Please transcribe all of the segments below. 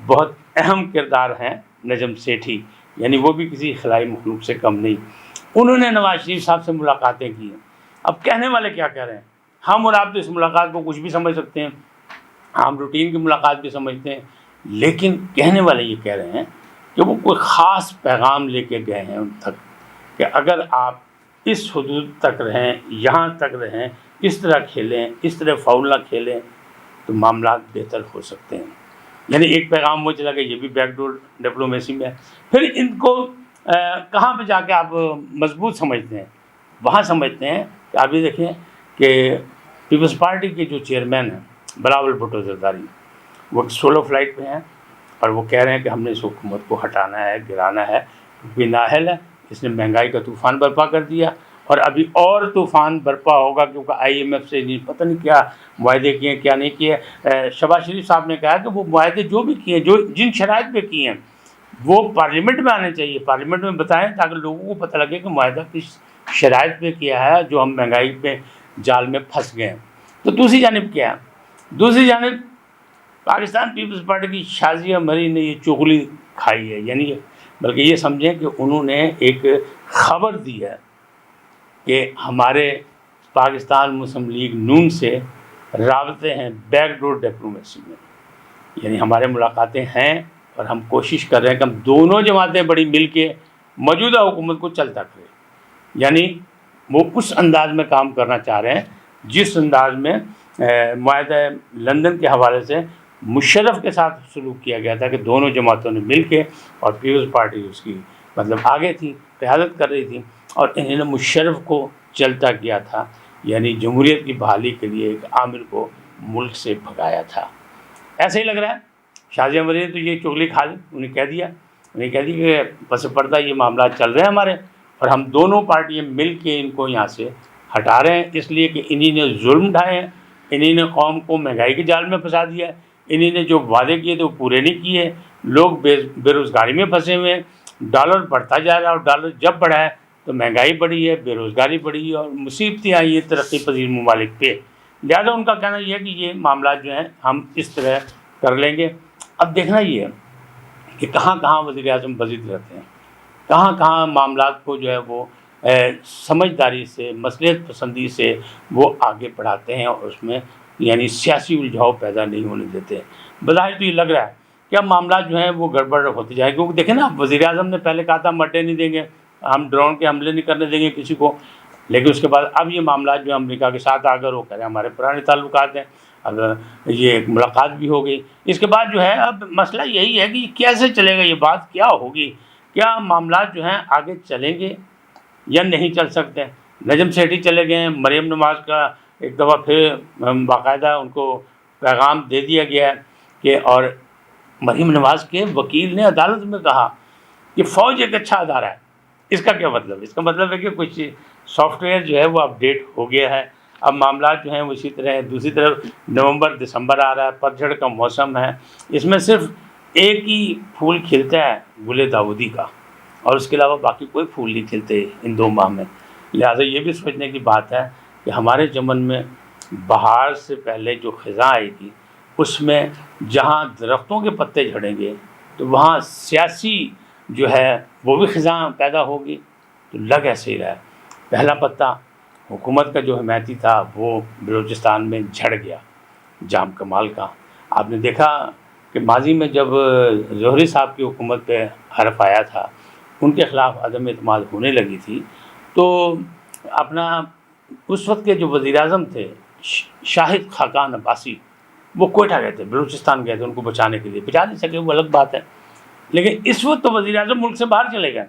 بہت اہم کردار ہیں نجم سیٹھی، یعنی وہ بھی کسی خلائی مخلوق سے کم نہیں. انہوں نے نواز شریف صاحب سے ملاقاتیں کی ہیں. اب کہنے والے کیا کہہ رہے ہیں؟ ہم اور آپ تو اس ملاقات کو کچھ بھی سمجھ سکتے ہیں، ہم روٹین کی ملاقات بھی سمجھتے ہیں، لیکن کہنے والے یہ کہہ رہے ہیں کہ وہ کوئی خاص پیغام لے کے گئے ہیں ان تک کہ اگر آپ اس حدود تک رہیں، یہاں تک رہیں، اس طرح کھیلیں، اس طرح فاؤل نہ کھیلیں تو معاملات بہتر ہو سکتے ہیں. یعنی ایک پیغام وہ چلا گیا، یہ بھی بیک ڈور ڈپلومیسی میں ہے. پھر ان کو کہاں پہ جا کے آپ مضبوط سمجھتے ہیں؟ وہاں سمجھتے ہیں کہ آپ یہ دیکھیں کہ پیپلز پارٹی کے جو چیئرمین ہیں بلاول بھٹو زرداری، وہ سولو فلائٹ پہ ہیں اور وہ کہہ رہے ہیں کہ ہم نے اس حکومت کو ہٹانا ہے، گرانا ہے، کیونکہ نااہل ہے، اس نے مہنگائی کا طوفان برپا کر دیا اور ابھی اور طوفان برپا ہوگا، کیونکہ IMF سے پتہ نہیں کیا معاہدے کیے کیا نہیں کیے. شہباز شریف صاحب نے کہا کہ وہ معاہدے جو بھی کیے، جو جن شرائط پہ کیے ہیں وہ پارلیمنٹ میں آنے چاہیے، پارلیمنٹ میں بتائیں تاکہ لوگوں کو پتہ لگے کہ معاہدہ کس شرائط پہ کیا ہے جو ہم مہنگائی پہ جال میں پھنس گئے ہیں. تو دوسری جانب کیا ہے؟ دوسری جانب پاکستان پیپلز پارٹی کی شازیہ مری نے یہ چغلی کھائی ہے، یعنی بلکہ یہ سمجھیں کہ انہوں نے ایک خبر دی ہے کہ ہمارے پاکستان مسلم لیگ نون سے رابطے ہیں بیک ڈور ڈپلومیسی میں، یعنی ہمارے ملاقاتیں ہیں اور ہم کوشش کر رہے ہیں کہ ہم دونوں جماعتیں بڑی مل کے موجودہ حکومت کو چلتا کریں. یعنی وہ اس انداز میں کام کرنا چاہ رہے ہیں جس انداز میں معاہدہ لندن کے حوالے سے مشرف کے ساتھ سلوک کیا گیا تھا کہ دونوں جماعتوں نے مل کے، اور پیپلز پارٹی اس کی مطلب آگے تھی، قیادت کر رہی تھی، اور انہوں نے مشرف کو چلتا کیا تھا، یعنی جمہوریت کی بحالی کے لیے ایک عامل کو ملک سے بھگایا تھا. ایسے ہی لگ رہا ہے شازیہ مری نے تو یہ چغلی کھا لی، انہیں کہہ دیا کہ پس پردہ یہ معاملات چل رہے ہیں ہمارے، اور ہم دونوں پارٹیاں مل کے ان کو یہاں سے ہٹا رہے ہیں، اس لیے کہ انہی نے ظلم ڈھائے ہیں، انہی نے قوم کو مہنگائی کے جال میں پھنسا دیا ہے، انہی نے جو وعدے کیے تھے وہ پورے نہیں کیے، لوگ بے روزگاری میں پھنسے ہوئے ہیں، ڈالر بڑھتا جا رہا ہے، اور ڈالر جب بڑھا ہے تو مہنگائی بڑھی ہے، بے روزگاری بڑھی ہے، اور مصیبتیں آئی ہیں ترقی پذیر ممالک پہ. لہٰذا ان کا کہنا یہ ہے کہ یہ معاملات جو ہیں ہم اس طرح کر لیں گے. اب دیکھنا یہ ہے کہ کہاں کہاں وزیر اعظم بزید رہتے ہیں، کہاں کہاں معاملات کو جو ہے وہ سمجھداری سے، مصلحت پسندی سے وہ آگے بڑھاتے ہیں، اور اس میں یعنی سیاسی الجھاؤ پیدا نہیں ہونے دیتے. بظاہر تو یہ لگ رہا ہے کہ اب معاملات جو ہیں وہ گڑبڑ ہوتے جائیں، کیونکہ دیکھیں نا وزیر اعظم نے پہلے کہا تھا ہم اڈے نہیں دیں گے، ہم ڈرون کے حملے نہیں کرنے دیں گے کسی کو، لیکن اس کے بعد اب یہ معاملات جو امریکہ کے ساتھ اگر وہ کہہ رہے ہیں ہمارے پرانے تعلقات ہیں، اگر یہ ایک ملاقات بھی ہو گئی، اس کے بعد جو ہے اب مسئلہ یہی ہے کہ کیسے چلے گا، یہ بات کیا ہوگی، کیا معاملات جو ہیں آگے چلیں گے یا نہیں چل سکتے. نجم سیٹھی چلے گئے ہیں، مریم نواز کا ایک دفعہ پھر باقاعدہ ان کو پیغام دے دیا گیا ہے کہ، اور مریم نواز کے وکیل نے عدالت میں کہا کہ فوج ایک اچھا ادارہ ہے. اس کا کیا مطلب؟ اس کا مطلب ہے کہ کچھ سافٹ ویئر جو ہے وہ اپڈیٹ ہو گیا ہے، اب معاملات جو ہیں وہ اسی طرح ہیں. دوسری طرف نومبر دسمبر آ رہا ہے، پتجھڑ کا موسم ہے، اس میں صرف ایک ہی پھول کھلتا ہے گل داودی کا، اور اس کے علاوہ باقی کوئی پھول نہیں کھلتے ان 2 ماہ میں. لہٰذا یہ بھی سوچنے کی بات ہے کہ ہمارے چمن میں بہار سے پہلے جو خزاں آئے گی، اس میں جہاں درختوں کے پتے جھڑیں گے تو وہاں سیاسی جو ہے وہ بھی خزاں پیدا ہوگی. تو لگ ایسے ہی رہا ہے، پہلا پتا حکومت کا جو حمایتی تھا وہ بلوچستان میں جھڑ گیا، جام کمال کا. آپ نے دیکھا کہ ماضی میں جب زہری صاحب کی حکومت پہ حرف آیا تھا، ان کے خلاف عدم اعتماد ہونے لگی تھی، تو اپنا اس وقت کے جو وزیر اعظم تھے شاہد خاقان عباسی، وہ کوئٹہ گئے تھے، بلوچستان گئے تھے ان کو بچانے کے لیے. بچا نہیں سکے وہ الگ بات ہے، لیکن اس وقت تو وزیر اعظم ملک سے باہر چلے گئے،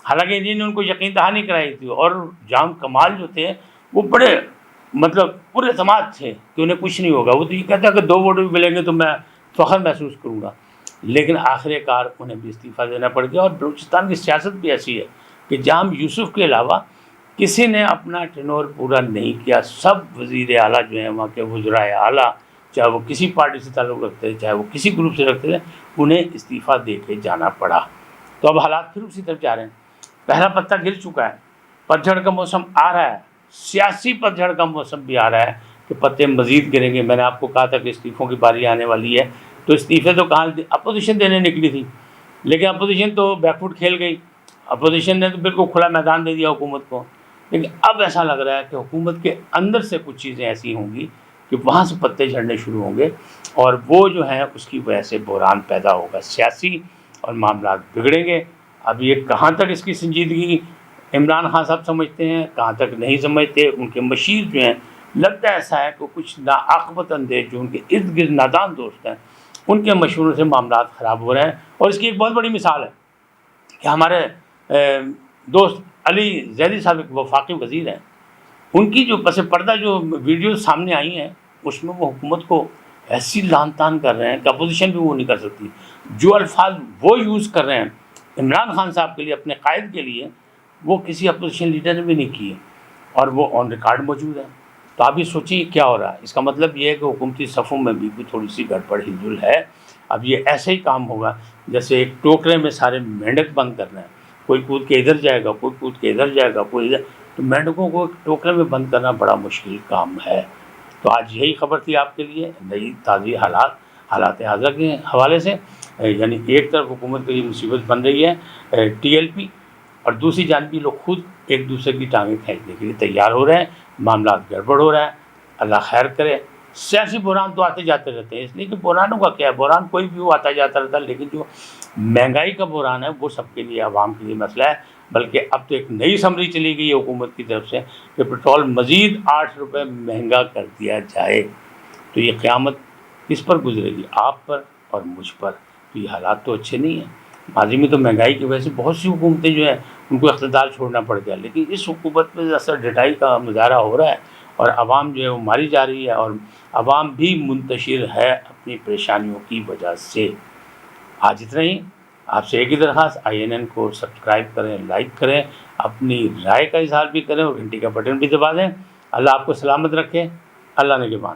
حالانکہ انہوں نے ان کو یقین دہانی کرائی تھی. اور جام کمال جو تھے وہ بڑے مطلب پورے اعتماد تھے کہ انہیں کچھ نہیں ہوگا، وہ تو یہ کہتا کہ 2 ووٹ بھی ملیں گے تو میں فخر محسوس کروں گا. لیکن آخر کار انہیں بھی استعفیٰ دینا پڑ گیا. اور بلوچستان کی سیاست بھی ایسی ہے کہ جام یوسف کے علاوہ کسی نے اپنا ٹینور پورا نہیں کیا. سب وزیر اعلیٰ جو ہیں وہاں کے وزرائے اعلیٰ، چاہے وہ کسی پارٹی سے تعلق رکھتے تھے، چاہے وہ کسی گروپ سے رکھتے تھے، انہیں استعفیٰ دے کے جانا پڑا. تو اب حالات پھر اسی طرف جا رہے ہیں. پہلا پتا گر چکا ہے، پتجھڑ کا موسم آ رہا ہے، سیاسی پتجھڑ کا موسم بھی آ رہا ہے کہ پتے مزید گریں گے. میں نے آپ کو کہا تھا کہ استعفوں کی باری آنے والی ہے. تو استعفے تو کہاں اپوزیشن دینے نکلی تھی، لیکن اپوزیشن تو بیک فٹ کھیل گئی، اپوزیشن نے تو بالکل کھلا میدان دے دیا حکومت کو۔ لیکن اب ایسا لگ رہا ہے کہ حکومت کے اندر سے کچھ چیزیں ایسی ہوں گی کہ وہاں سے پتے جھڑنے شروع ہوں گے، اور وہ جو ہیں اس کی وجہ سے بحران پیدا ہوگا سیاسی، اور معاملات بگڑیں گے۔ اب یہ کہاں تک اس کی سنجیدگی عمران خان صاحب سمجھتے ہیں، کہاں تک نہیں سمجھتے، ان کے مشیر جو ہیں لگتا ہے ایسا ہے کہ کچھ ناعاقبت اندیش جو ان کے ارد گرد نادان دوست ہیں، ان کے مشوروں سے معاملات خراب ہو رہے ہیں۔ اور اس کی ایک بہت بڑی مثال ہے کہ ہمارے دوست علی زیدی صاحب ایک وفاقی وزیر ہیں، ان کی جو پس پردہ جو ویڈیوز سامنے آئی ہیں اس میں وہ حکومت کو ایسی لعن طعن کر رہے ہیں کہ اپوزیشن بھی وہ نہیں کر سکتی۔ جو الفاظ وہ یوز کر رہے ہیں عمران خان صاحب کے لیے، اپنے قائد کے لیے، وہ کسی اپوزیشن لیڈر نے بھی نہیں کیے، اور وہ آن ریکارڈ موجود ہے۔ تو آپ یہ سوچیے کیا ہو رہا ہے۔ اس کا مطلب یہ ہے کہ حکومتی صفوں میں بھی تھوڑی سی گڑبڑ ہلجل ہے۔ اب یہ ایسے ہی کام ہوگا جیسے ایک ٹوکرے میں سارے مینڈک بند کرنا ہے، کوئی کود کے ادھر جائے گا، کوئی کود کے ادھر جائے گا، کوئی ادھر، تو مینڈکوں کو ایک ٹوکرے میں بند کرنا بڑا مشکل کام ہے۔ تو آج یہی خبر تھی آپ کے لیے، نئی تازی حالات حاضرہ کے حوالے سے۔ یعنی ایک طرف حکومت کے لیے مصیبت بن رہی ہے ٹی ایل پی، اور دوسری جانب بھی لوگ خود ایک دوسرے کی ٹانگیں کھینچنے کے لیے تیار ہو رہے ہیں، معاملات گڑبڑ ہو رہا ہے۔ اللہ خیر کرے۔ سیاسی بحران تو آتے جاتے رہتے ہیں، اس لیے کہ بحرانوں کا کیا ہے، بحران کوئی بھی وہ آتا جاتا رہتا ہے، لیکن جو مہنگائی کا بحران ہے وہ سب کے لیے، عوام کے لیے مسئلہ ہے۔ بلکہ اب تو ایک نئی سمری چلی گئی ہے حکومت کی طرف سے کہ پیٹرول مزید 8 روپے مہنگا کر دیا جائے۔ تو یہ قیامت کس پر گزرے گی؟ آپ پر اور مجھ پر۔ تو یہ حالات تو اچھے نہیں ہیں۔ ماضی میں تو مہنگائی کی وجہ سے بہت سی حکومتیں جو ہیں ان کو اقتدار چھوڑنا پڑ گیا، لیکن اس حکومت میں اثر ڈٹائی کا مظاہرہ ہو رہا ہے، اور عوام جو ہے وہ ماری جا رہی ہے، اور عوام بھی منتشر ہے اپنی پریشانیوں کی وجہ سے۔ آج اتنا ہی۔ آپ سے ایک ہی درخواست، INN کو سبسکرائب کریں، لائک کریں، اپنی رائے کا اظہار بھی کریں، اور گھنٹی کا بٹن بھی دبا دیں۔ اللہ آپ کو سلامت رکھے۔ اللہ نگہبان۔